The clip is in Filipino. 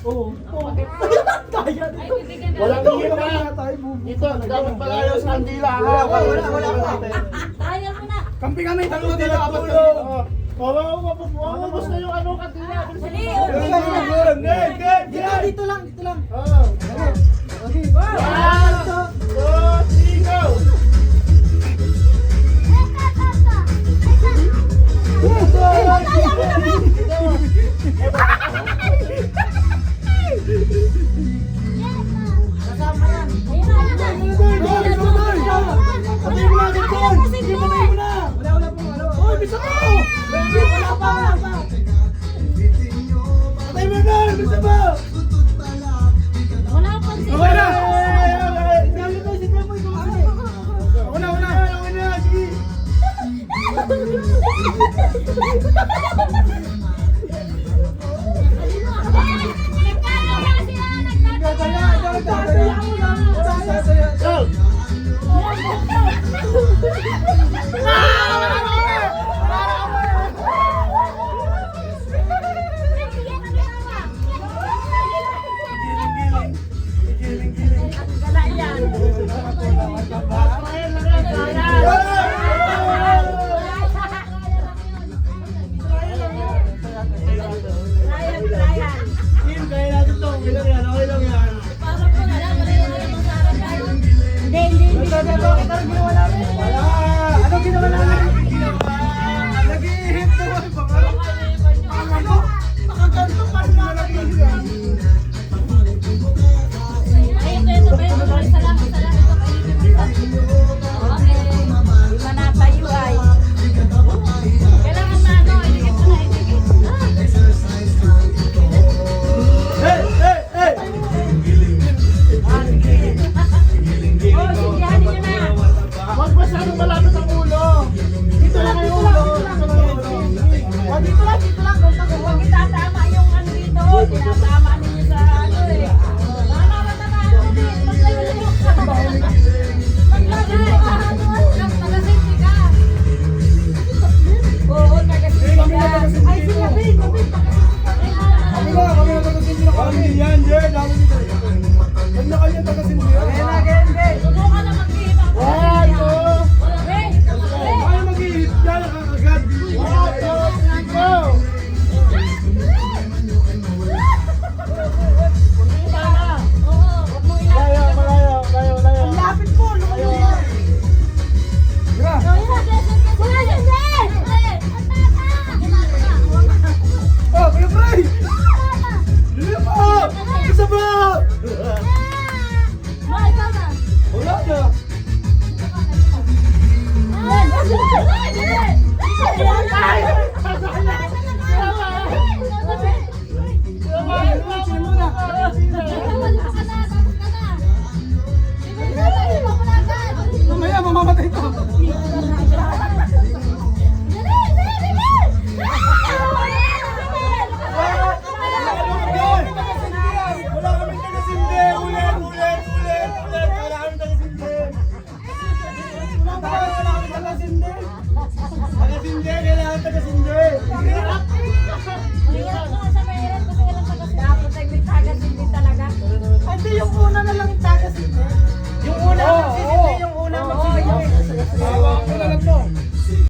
Oo. Kaya dito. Walang hihip ha. Dito, dapat palayo sa kandila ha. Wala. Kaya mo na. Kampi kami, dalawa dito ako. Mabubos na yung ano kandila. Dali. Dito lang. Okay. 1, 2, 3, go! Wala pa siya. Go! Anong ginawa namin? Nag-i-hit na wala bang ano? Nakaganto pa rin na nag-i-hit. Huwag masyadong malapit ang ulo. Dito lang yung ulo. Dito lang. Huwag itatama yung ano dito. Tinatama ninyo sa ano eh. Matama ako din. Maglayo. Taga-safety ka. Oo, taga-safety ka. Ay, si Mabin. Kami na taga-sindi na kami. Yan, Jer. Kanya-kanya taga-sindi yan.